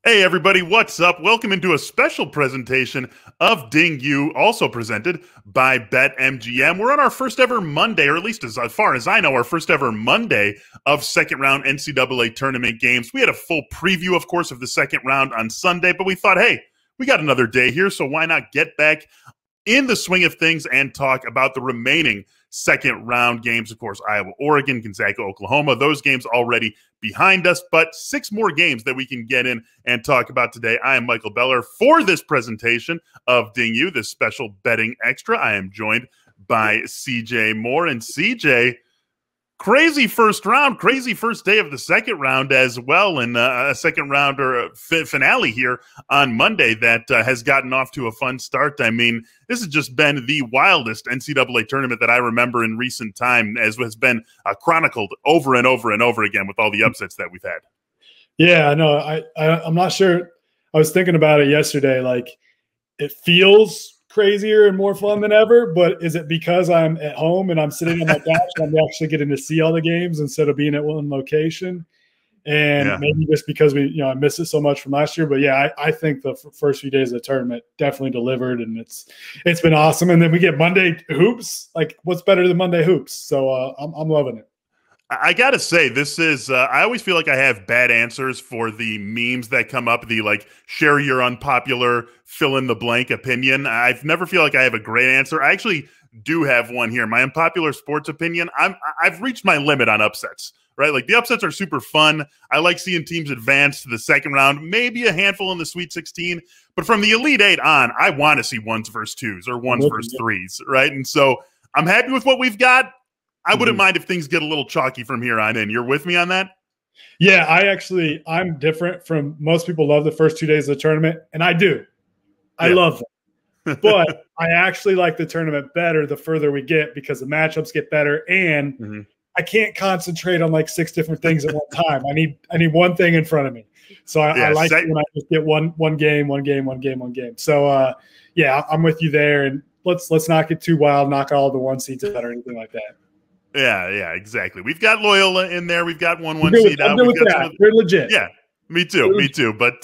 Hey everybody, what's up? Welcome into a special presentation of Ding U, also presented by BetMGM. We're on our first ever Monday, or at least as far as I know, our first ever Monday of second round NCAA tournament games. We had a full preview, of course, of the second round on Sunday, but we thought, hey, we got another day here, so why not get back in the swing of things and talk about the remaining second round games. Of course, Iowa, Oregon, Gonzaga, Oklahoma, those games already behind us, but 6 more games that we can get in and talk about today. I am Michael Beller for this presentation of Ding U, this special betting extra. I am joined by CJ Moore. And CJ, crazy first round, crazy first day of the second round as well, and a second round or finale here on Monday that has gotten off to a fun start. I mean, this has just been the wildest NCAA tournament that I remember in recent time, as has been chronicled over and over and over again with all the upsets that we've had. Yeah, no, I'm not sure. I was thinking about it yesterday. Like, it feels crazier and more fun than ever, but is it because I'm at home and I'm sitting on my couch and I'm actually getting to see all the games instead of being at one location? And maybe just because I miss it so much from last year. But yeah, I think the first few days of the tournament definitely delivered, and it's been awesome. And then we get Monday hoops. Like, what's better than Monday hoops? So I'm loving it. I got to say, this is I always feel like I have bad answers for the memes that come up, the like share your unpopular fill in the blank opinion. I've never feel like I have a great answer. I actually do have one here. My unpopular sports opinion, I've reached my limit on upsets, right? Like, the upsets are super fun. I like seeing teams advance to the second round, maybe a handful in the Sweet 16, but from the Elite 8 on, I want to see ones versus twos or ones versus threes, right? And so I'm happy with what we've got. I wouldn't mind if things get a little chalky from here on in. You're with me on that? Yeah, I'm different from most people. Love the first 2 days of the tournament, and I do. I love them. But I actually like the tournament better the further we get, because the matchups get better, and I can't concentrate on like 6 different things at one time. I need one thing in front of me. So I like it when I just get one game. So yeah, I'm with you there, and let's not get too wild, knock all the 1 seeds out or anything like that. Yeah, exactly. We've got Loyola in there. We've got one seed out. They're legit. Yeah, me too. But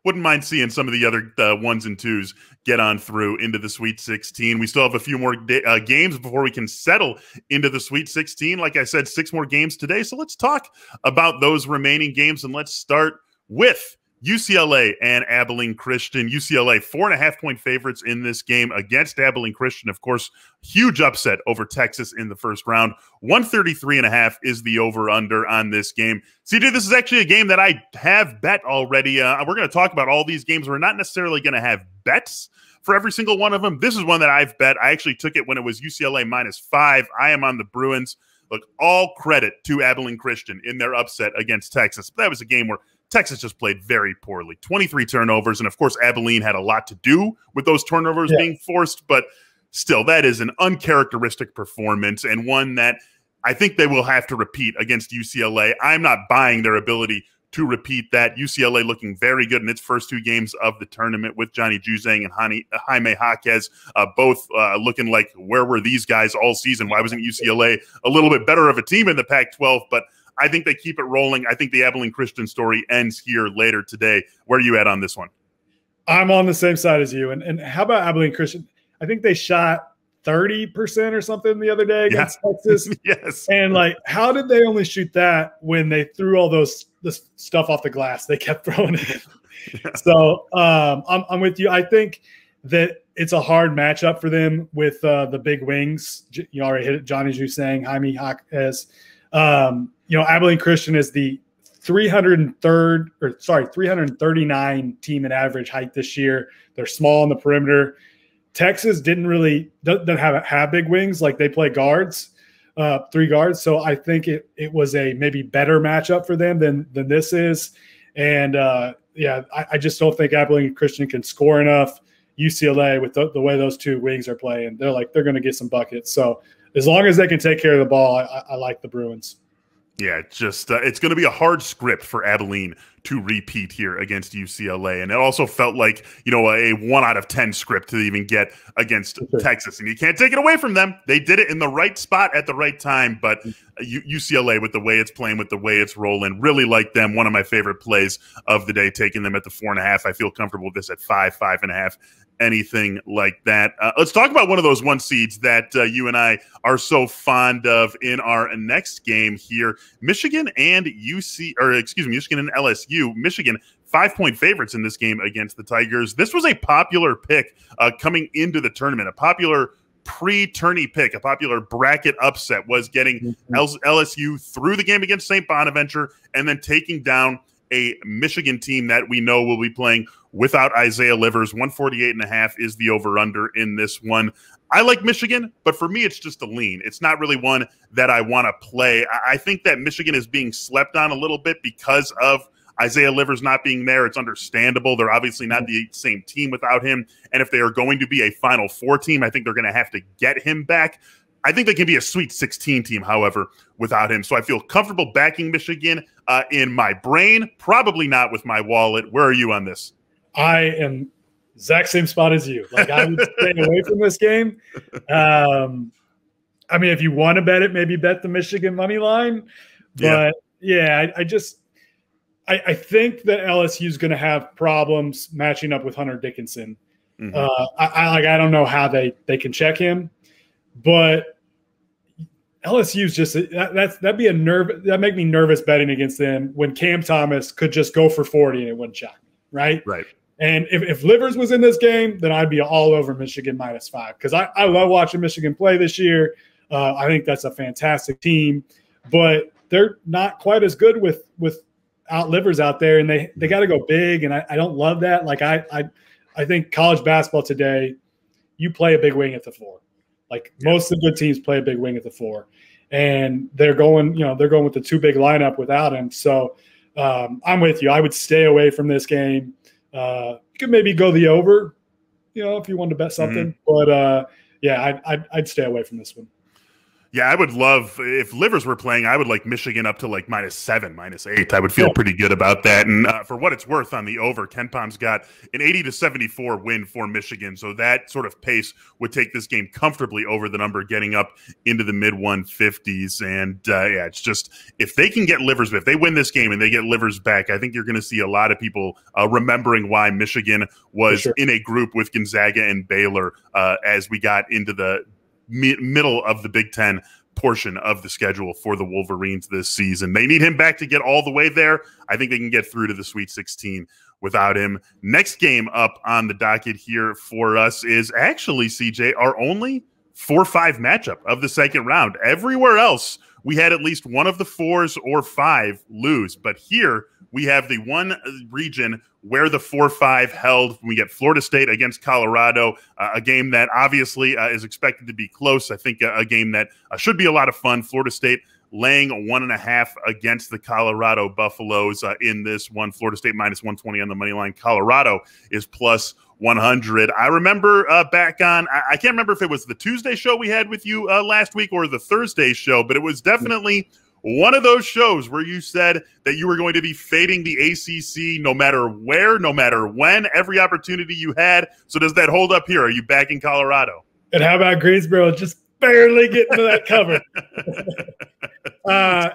wouldn't mind seeing some of the other 1s and 2s get on through into the Sweet 16. We still have a few more games before we can settle into the Sweet 16. Like I said, 6 more games today. So let's talk about those remaining games, and let's start with UCLA and Abilene Christian. UCLA 4.5-point favorites in this game against Abilene Christian. Of course, huge upset over Texas in the first round. 133.5 is the over-under on this game. CJ, this is actually a game that I have bet already. We're going to talk about all these games. We're not necessarily going to have bets for every single one of them. This is one that I've bet. I actually took it when it was UCLA -5. I am on the Bruins. Look, all credit to Abilene Christian in their upset against Texas. But that was a game where Texas just played very poorly. 23 turnovers, and of course, Abilene had a lot to do with those turnovers being forced, but still, that is an uncharacteristic performance, and one that I think they will have to repeat against UCLA. I'm not buying their ability to repeat that. UCLA looking very good in its first 2 games of the tournament with Johnny Juzang and Jaime Jaquez, both looking like, where were these guys all season? Why wasn't UCLA a little bit better of a team in the Pac-12? But I think they keep it rolling. I think the Abilene Christian story ends here later today. Where are you at on this one? I'm on the same side as you. And how about Abilene Christian? I think they shot 30% or something the other day against Texas. Yes. And like, how did they only shoot that when they threw all this stuff off the glass? They kept throwing it. So I'm with you. I think that it's a hard matchup for them with the big wings. You already hit it. Johnny Juzang, Jaime Jaquez. Abilene Christian is the 339 team in average height this year. They're small on the perimeter. Texas doesn't have big wings. Like, they play guards, 3 guards. So I think it was a maybe better matchup for them than this is. And I just don't think Abilene Christian can score enough. UCLA, with the way those 2 wings are playing, they're going to get some buckets. So as long as they can take care of the ball, I like the Bruins. Yeah, it's going to be a hard script for Abilene to repeat here against UCLA. And it also felt like, a 1 out of 10 script to even get against Texas. And you can't take it away from them. They did it in the right spot at the right time. But UCLA, with the way it's playing, with the way it's rolling, really like them. One of my favorite plays of the day, taking them at the 4.5. I feel comfortable with this at 5, 5.5. Anything like that. Let's talk about one of those 1 seeds that you and I are so fond of in our next game here. Michigan and Michigan and LSU. Michigan 5-point favorites in this game against the Tigers. This was a popular pick coming into the tournament, a popular pre-tourney pick, a popular bracket upset was getting LSU through the game against St. Bonaventure and then taking down a Michigan team that we know will be playing without Isaiah Livers. 148.5 is the over-under in this one. I like Michigan, but for me, it's just a lean. It's not really one that I want to play. I think that Michigan is being slept on a little bit because of Isaiah Livers not being there. It's understandable. They're obviously not the same team without him. And if they are going to be a Final Four team, I think they're going to have to get him back. I think they can be a Sweet 16 team, however, without him. So I feel comfortable backing Michigan in my brain, probably not with my wallet. Where are you on this? I am exact same spot as you. Like, I would stay away from this game. I mean, if you want to bet it, maybe bet the Michigan money line. But I think that LSU is going to have problems matching up with Hunter Dickinson. I don't know how they can check him, but LSU's just that'd be that make me nervous betting against them when Cam Thomas could just go for 40 and it wouldn't shock me, right? Right. And if Livers was in this game, then I'd be all over Michigan -5 because I love watching Michigan play this year. I think that's a fantastic team, but they're not quite as good without Livers out there, and they got to go big, and I don't love that. Like I think college basketball today, you play a big wing at the 4. Like most of the good teams play a big wing at the 4, and they're going with the 2 big lineup without him. So I'm with you. I would stay away from this game. You could maybe go the over, if you wanted to bet something. But I'd stay away from this one. Yeah, I would love, if Livers were playing, I would like Michigan up to like -7, -8. I would feel pretty good about that. And for what it's worth on the over, KenPom's got an 80-74 win for Michigan. So that sort of pace would take this game comfortably over the number, getting up into the mid-150s. And it's just, if they can get Livers, if they win this game and they get Livers back, I think you're going to see a lot of people remembering why Michigan was in a group with Gonzaga and Baylor as we got into the middle of the Big Ten portion of the schedule for the Wolverines this season. They need him back to get all the way there. I think they can get through to the Sweet 16 without him. Next game up on the docket here for us is actually, CJ, our only 4-5 matchup of the second round. Everywhere else, we had at least one of the 4s or 5 lose. But here we have the one region where the 4-5 held. We get Florida State against Colorado, a game that obviously is expected to be close. I think a game that should be a lot of fun. Florida State laying 1.5 against the Colorado Buffaloes in this one. Florida State -120 on the money line. Colorado is +100. I remember back on, I can't remember if it was the Tuesday show we had with you last week or the Thursday show, but it was definitely one of those shows where you said that you were going to be fading the ACC no matter where, no matter when, every opportunity you had. So does that hold up here? Are you back in Colorado? And how about Greensboro just barely getting to that cover?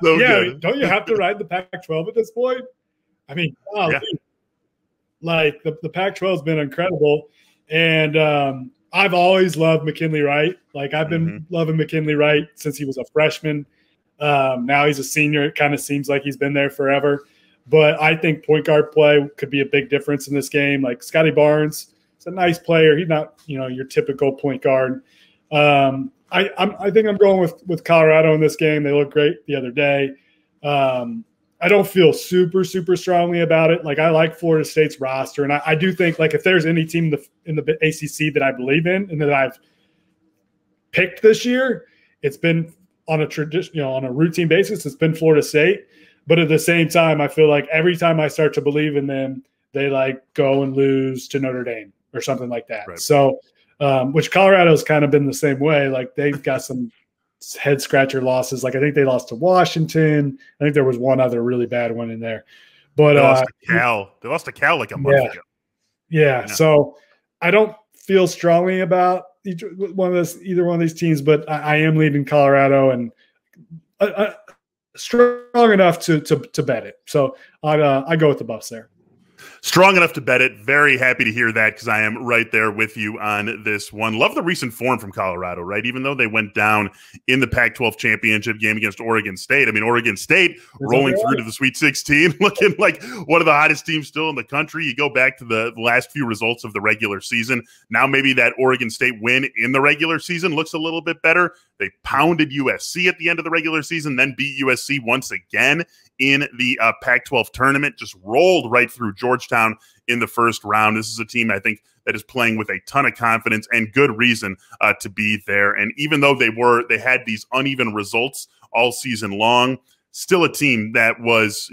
Good. Don't you have to ride the Pac-12 at this point? I mean, like the Pac-12 has been incredible. And I've always loved McKinley Wright. Like I've been loving McKinley Wright since he was a freshman. Now he's a senior. It kind of seems like he's been there forever. But I think point guard play could be a big difference in this game. Like Scotty Barnes, he's a nice player. He's not, your typical point guard. I think I'm going with Colorado in this game. They looked great the other day. I don't feel super, super strongly about it. Like I like Florida State's roster. And I do think like if there's any team in the ACC that I believe in and that I've picked this year, it's been on a tradition, on a routine basis, it's been Florida State. But at the same time, I feel like every time I start to believe in them, they like go and lose to Notre Dame or something like that. Right. So, which Colorado's kind of been the same way. Like they've got some head scratcher losses. Like I think they lost to Washington. I think there was one other really bad one in there. But they lost to Cal. They lost to Cal like a month ago. Yeah. So I don't feel strongly about either one of these teams, but I am leaving Colorado and strong enough to bet it. So I go with the Buffs there. Strong enough to bet it. Very happy to hear that because I am right there with you on this one. Love the recent form from Colorado, right? Even though they went down in the Pac-12 championship game against Oregon State. I mean, Oregon State rolling through to the Sweet 16, looking like one of the hottest teams still in the country. You go back to the last few results of the regular season. Now maybe that Oregon State win in the regular season looks a little bit better. They pounded USC at the end of the regular season, then beat USC once again in the Pac-12 tournament, just rolled right through Georgetown in the first round. This is a team, I think, that is playing with a ton of confidence and good reason to be there. And even though they had these uneven results all season long, still a team that was,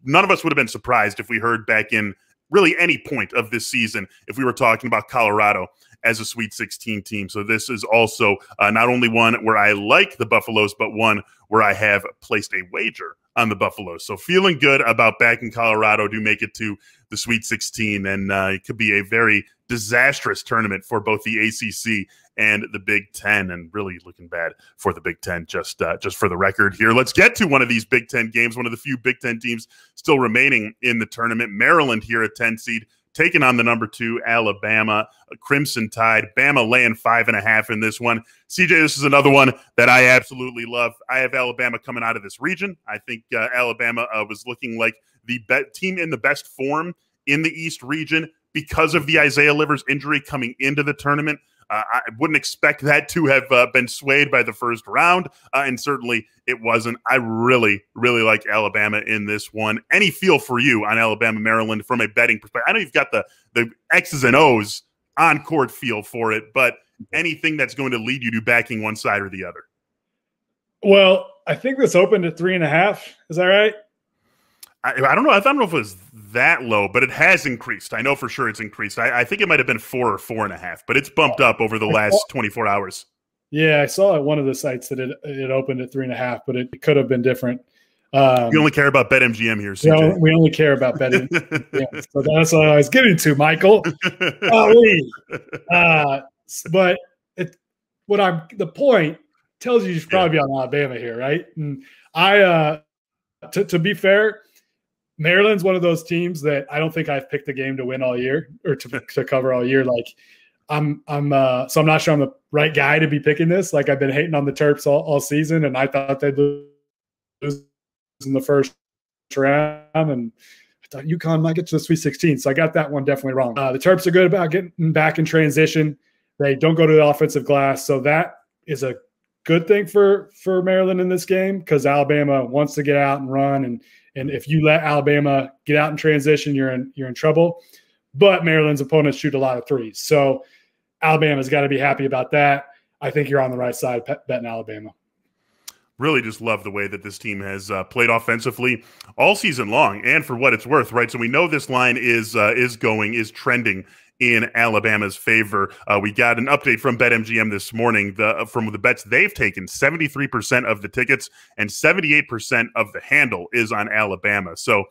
none of us would have been surprised if we heard back in really any point of this season if we were talking about Colorado as a Sweet 16 team. So this is also not only one where I like the Buffaloes, but one where I have placed a wager on the Buffaloes. So feeling good about backing Colorado to make it to the Sweet 16, and it could be a very disastrous tournament for both the ACC and the Big Ten, and really looking bad for the Big Ten, just for the record here. Let's get to one of these Big Ten games, one of the few Big Ten teams still remaining in the tournament. Maryland here at 10 seed, taking on the number 2 Alabama Crimson Tide. Bama laying 5.5 in this one. CJ, this is another one that I absolutely love. I have Alabama coming out of this region. I think Alabama was looking like the team in the best form in the East region because of the Isaiah Livers injury coming into the tournament. I wouldn't expect that to have been swayed by the first round, and certainly it wasn't. I really, really like Alabama in this one. Any feel for you on Alabama, Maryland from a betting perspective? I know you've got the X's and O's on-court feel for it, but anything that's going to lead you to backing one side or the other? Well, I think this opened at 3.5. Is that right? I don't know. I don't know if it was that low, but it has increased. I know for sure it's increased. I think it might have been 4 or 4.5, but it's bumped up over the last 24 hours. Yeah, I saw at one of the sites that it opened at 3.5, but it could have been different. We only care about BetMGM here, CJ. We only care about betting. Yeah, so that's what I was getting to, Michael. But the point tells you should probably be on Alabama here, right? And to be fair, Maryland's one of those teams that I don't think I've picked a game to win all year or to cover all year. Like so I'm not sure I'm the right guy to be picking this. Like I've been hating on the Terps all season, and I thought they'd lose in the first round, and I thought UConn might get to the Sweet 16. So I got that one definitely wrong. The Terps are good about getting back in transition. They don't go to the offensive glass. So that is a good thing for Maryland in this game because Alabama wants to get out and run. And if you let Alabama get out in transition, you're in trouble. But Maryland's opponents shoot a lot of threes. So Alabama's got to be happy about that. I think you're on the right side betting Alabama. Really just love the way that this team has played offensively all season long, and for what it's worth, right? So we know this line is trending in Alabama's favor. We got an update from BetMGM this morning. From the bets they've taken, 73% of the tickets and 78% of the handle is on Alabama. So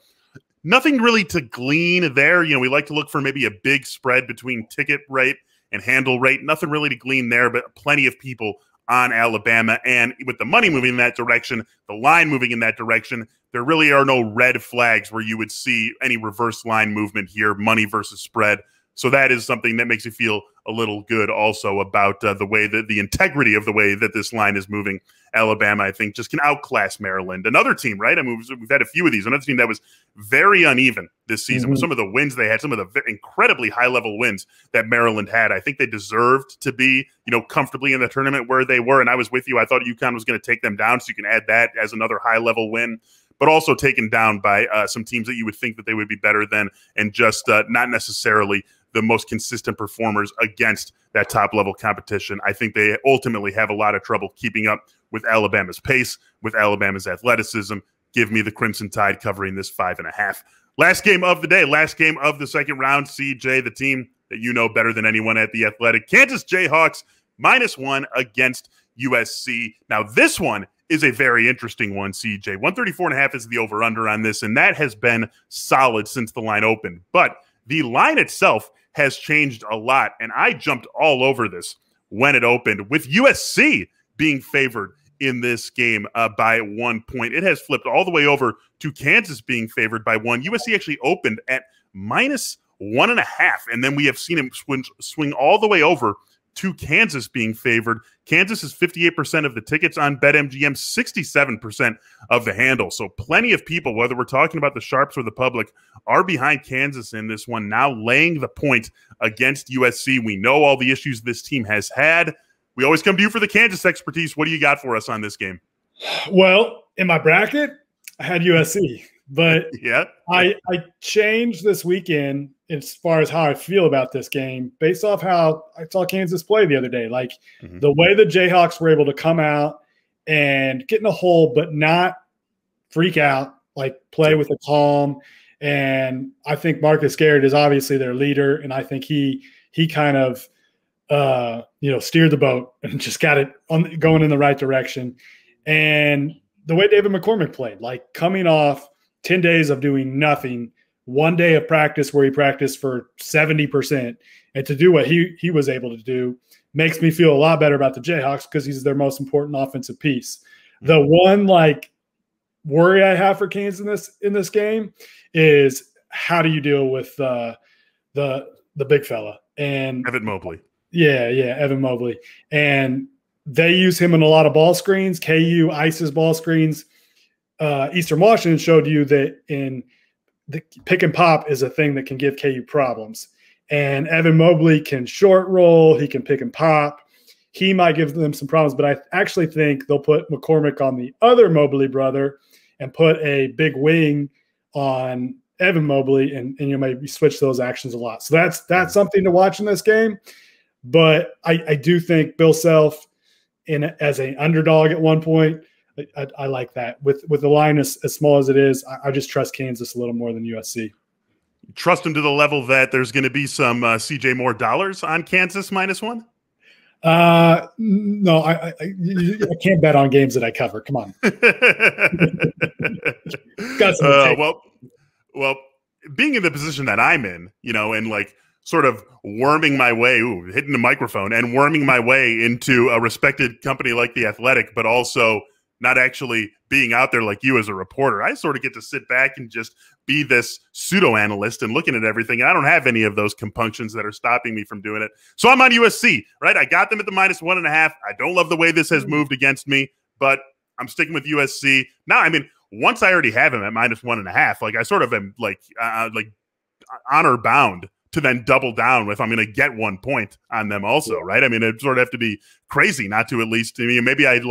nothing really to glean there. We like to look for maybe a big spread between ticket rate and handle rate. Nothing really to glean there, but plenty of people on Alabama. And with the money moving in that direction, the line moving in that direction, there really are no red flags where you would see any reverse line movement here, money versus spread. So that is something that makes you feel a little good also about the way that the integrity of the way that this line is moving. Alabama, I think, just can outclass Maryland. Another team, right? I mean, we've had a few of these. Another team that was very uneven this season with some of the wins they had, some of the incredibly high-level wins that Maryland had. I think they deserved to be, comfortably in the tournament where they were. And I was with you. I thought UConn was going to take them down, so you can add that as another high-level win. But also taken down by some teams that you would think that they would be better than, and just not necessarily the most consistent performers against that top-level competition. I think they ultimately have a lot of trouble keeping up with Alabama's pace, with Alabama's athleticism. Give me the Crimson Tide covering this 5.5. Last game of the day, last game of the second round, CJ, the team that you know better than anyone at The Athletic, Kansas Jayhawks, -1 against USC. Now, this one is a very interesting one, CJ. 134.5 is the over-under on this, and that has been solid since the line opened. But the line itself has changed a lot, and I jumped all over this when it opened, with USC being favored in this game by 1 point. It has flipped all the way over to Kansas being favored by 1. USC actually opened at -1.5, and then we have seen him swing all the way over to Kansas being favored. Kansas is 58% of the tickets on BetMGM, 67% of the handle. So plenty of people, whether we're talking about the sharps or the public, are behind Kansas in this one, now laying the point against USC. We know all the issues this team has had. We always come to you for the Kansas expertise. What do you got for us on this game? Well, in my bracket, I had USC, but yeah, I changed this weekend as far as how I feel about this game based off how I saw Kansas play the other day. Like the way the Jayhawks were able to come out and get in a hole but not freak out, like play with a calm. And I think Marcus Garrett is obviously their leader, and I think he kind of steered the boat and just got it going in the right direction. And the way David McCormick played, like coming off 10 days of doing nothing, 1 day of practice where he practiced for 70%, and to do what he was able to do makes me feel a lot better about the Jayhawks because he's their most important offensive piece. The one worry I have for Kansas in this game is how do you deal with the big fella and Evan Mobley. Yeah, Evan Mobley. And they use him in a lot of ball screens. KU ices ball screens. Eastern Washington showed you that in the pick and pop is a thing that can give KU problems. And Evan Mobley can short roll. He can pick and pop. He might give them some problems, but I actually think they'll put McCormick on the other Mobley brother and put a big wing on Evan Mobley, and maybe switch those actions a lot. So that's something to watch in this game. But I do think Bill Self as an underdog at one point, I like that. With the line as small as it is, I just trust Kansas a little more than USC. Trust him to the level that there's going to be some CJ Moore dollars on Kansas -1? No, I can't bet on games that I cover. Come on. Got some well, being in the position that I'm in, and sort of worming my way, hitting the microphone and worming my way into a respected company like The Athletic, but also not actually being out there like you as a reporter. I sort of get to sit back and just be this pseudo-analyst and looking at everything. And I don't have any of those compunctions that are stopping me from doing it. So I'm on USC, right? I got them at the -1.5. I don't love the way this has moved against me, but I'm sticking with USC. Now, once I already have him at -1.5, I sort of am honor bound to then double down if I'm going to get 1 point on them also, right? It'd sort of have to be crazy not to at least, maybe I'd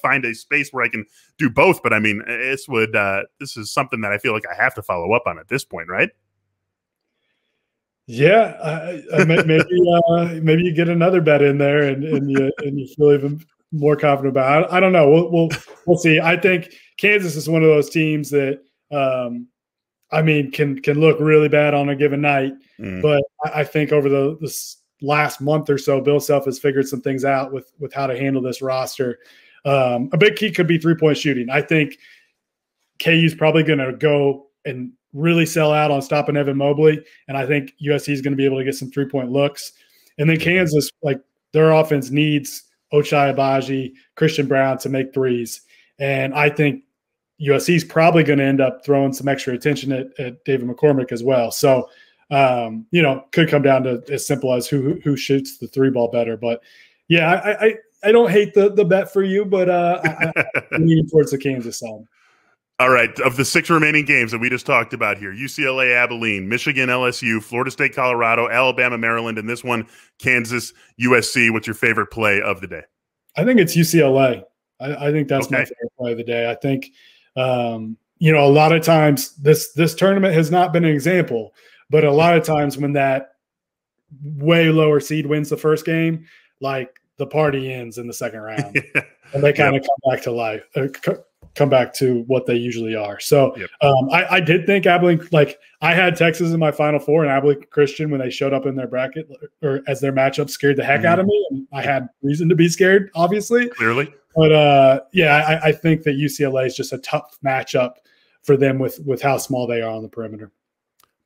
find a space where I can do both, but this is something that I feel like I have to follow up on at this point, right? Yeah, maybe you get another bet in there and you feel even more confident about it. I don't know. We'll see. I think Kansas is one of those teams that can look really bad on a given night. But I think over this last month or so, Bill Self has figured some things out with how to handle this roster. A big key could be three-point shooting. I think KU's probably going to go and really sell out on stopping Evan Mobley, and I think USC is going to be able to get some three-point looks. And then Kansas, their offense needs Ochai Agbaji, Christian Brown to make threes. And I think USC is probably going to end up throwing some extra attention at David McCormick as well. So, could come down to as simple as who shoots the three ball better. But yeah, I don't hate the bet for you, but I'm leaning towards the Kansas side. All right. Of the 6 remaining games that we just talked about here, UCLA-Abilene, Michigan-LSU, Florida State-Colorado, Alabama-Maryland, and this one, Kansas-USC. What's your favorite play of the day? I think it's UCLA. I think that's my favorite play of the day. I think, a lot of times this tournament has not been an example, but a lot of times when that way lower seed wins the first game, the party ends in the second round and they kind of come back to life. come back to what they usually are. So I did think Abilene, like I had Texas in my Final Four, and Abilene Christian, when they showed up in their bracket or as their matchup, scared the heck out of me. And I had reason to be scared, obviously. Clearly. But I think that UCLA is just a tough matchup for them with how small they are on the perimeter.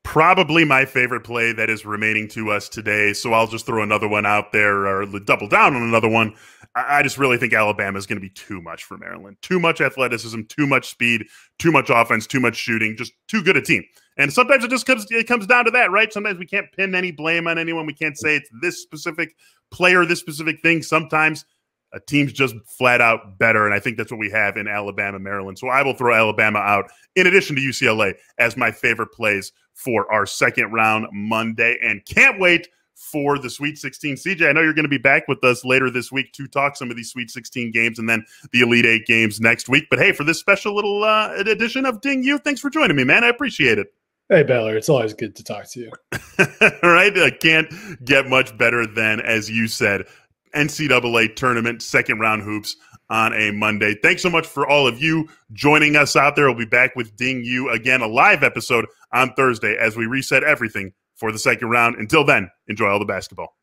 Probably my favorite play that is remaining to us today. So I'll just throw another one out there or double down on another one. I just really think Alabama is going to be too much for Maryland. Too much athleticism, too much speed, too much offense, too much shooting, just too good a team. And sometimes it comes down to that, right? Sometimes we can't pin any blame on anyone. We can't say it's this specific player, this specific thing. Sometimes a team's just flat out better, and I think that's what we have in Alabama, Maryland. So I will throw Alabama out, in addition to UCLA, as my favorite plays for our second round Monday, and can't wait for the Sweet 16. CJ, I know you're going to be back with us later this week to talk some of these Sweet 16 games and then the Elite Eight games next week. But hey, for this special little edition of Ding You, thanks for joining me, man. I appreciate it. Hey, Baylor, it's always good to talk to you. All right, I can't get much better than, as you said, NCAA tournament second round hoops on a Monday. Thanks so much for all of you joining us out there. We'll be back with Ding You again, a live episode on Thursday as we reset everything for the second round. Until then, enjoy all the basketball.